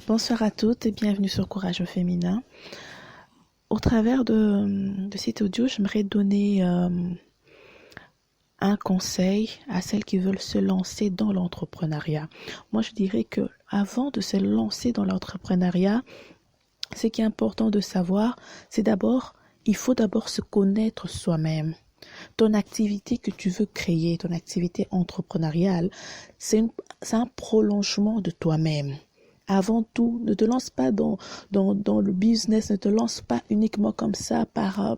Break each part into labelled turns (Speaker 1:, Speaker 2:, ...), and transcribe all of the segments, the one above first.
Speaker 1: Bonsoir à toutes et bienvenue sur Courage au féminin. Au travers de cet audio, j'aimerais donner un conseil à celles qui veulent se lancer dans l'entrepreneuriat. Moi, je dirais que avant de se lancer dans l'entrepreneuriat, ce qui est important de savoir, c'est il faut d'abord se connaître soi-même. Ton activité que tu veux créer, ton activité entrepreneuriale, c'est un prolongement de toi-même. Avant tout, ne te lance pas dans le business, ne te lance pas uniquement comme ça par,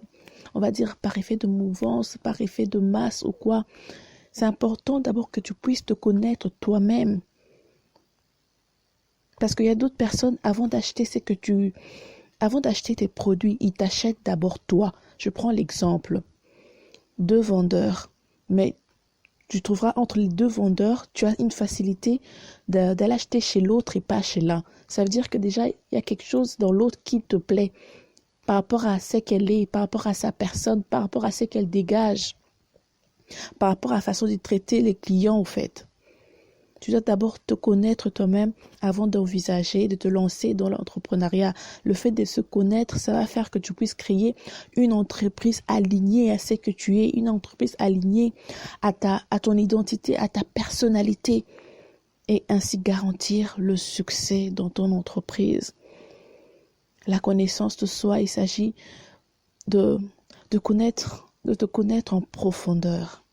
Speaker 1: on va dire, par effet de mouvance, par effet de masse ou quoi. C'est important d'abord que tu puisses te connaître toi-même. Parce qu'il y a d'autres personnes, avant d'acheter tes produits, ils t'achètent d'abord toi. Je prends l'exemple. 2 vendeurs, mais tu trouveras entre les 2 vendeurs, tu as une facilité d'aller acheter chez l'autre et pas chez l'un. Ça veut dire que déjà, il y a quelque chose dans l'autre qui te plaît par rapport à ce qu'elle est, par rapport à sa personne, par rapport à ce qu'elle dégage, par rapport à la façon de traiter les clients, en fait. Tu dois d'abord te connaître toi-même avant d'envisager de te lancer dans l'entrepreneuriat. Le fait de se connaître, ça va faire que tu puisses créer une entreprise alignée à ce que tu es, une entreprise alignée à ton identité, à ta personnalité et ainsi garantir le succès dans ton entreprise. La connaissance de soi, il s'agit de te connaître en profondeur,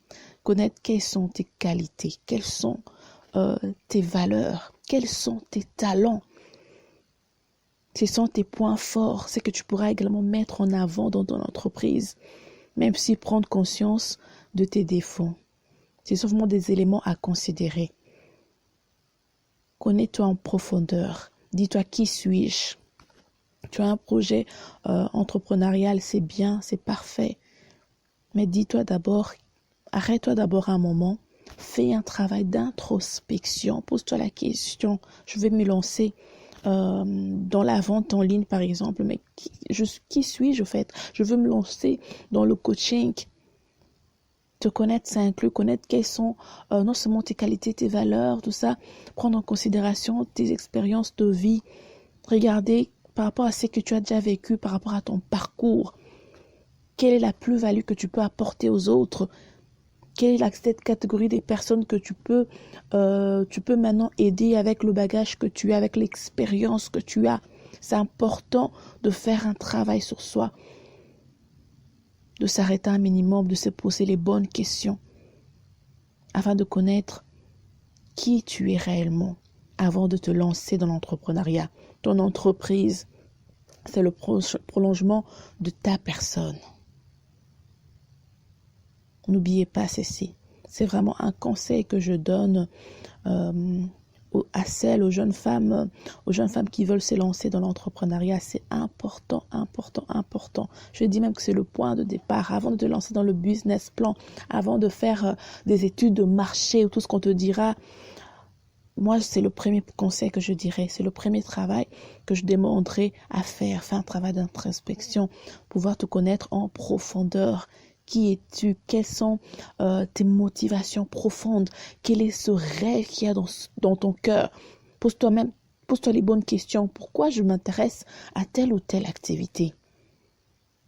Speaker 1: connaître quelles sont tes qualités, quelles sont tes valeurs, quels sont tes talents, quels sont tes points forts, ce que tu pourras également mettre en avant dans ton entreprise, même si prendre conscience de tes défauts. C'est sûrement des éléments à considérer. Connais-toi en profondeur. Dis-toi qui suis-je. Tu as un projet entrepreneurial, c'est bien, c'est parfait. Mais arrête-toi d'abord un moment. Fais un travail d'introspection. Pose-toi la question, je vais me lancer dans la vente en ligne, par exemple. Mais qui suis-je, en fait? Je veux me lancer dans le coaching. Te connaître, ça inclut connaître quelles sont non seulement tes qualités, tes valeurs, tout ça. Prendre en considération tes expériences de vie. Regarder par rapport à ce que tu as déjà vécu, par rapport à ton parcours. Quelle est la plus-value que tu peux apporter aux autres? Quelle est cette catégorie des personnes que tu peux maintenant aider avec le bagage que tu as, avec l'expérience que tu as? C'est important de faire un travail sur soi, de s'arrêter un minimum, de se poser les bonnes questions afin de connaître qui tu es réellement avant de te lancer dans l'entrepreneuriat. Ton entreprise, c'est le prolongement de ta personne. N'oubliez pas ceci. C'est vraiment un conseil que je donne aux jeunes femmes qui veulent se lancer dans l'entrepreneuriat. C'est important, important, important. Je dis même que c'est le point de départ. Avant de te lancer dans le business plan, avant de faire des études de marché ou tout ce qu'on te dira, moi, c'est le premier conseil que je dirais. C'est le premier travail que je demanderais à faire. Faire un travail d'introspection, pouvoir te connaître en profondeur. Qui es-tu? Quelles sont tes motivations profondes? Quel est ce rêve qu'il y a dans ton cœur? Pose-toi les bonnes questions. Pourquoi je m'intéresse à telle ou telle activité?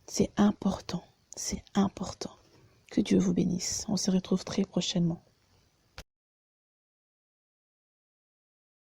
Speaker 1: C'est important. C'est important. Que Dieu vous bénisse. On se retrouve très prochainement.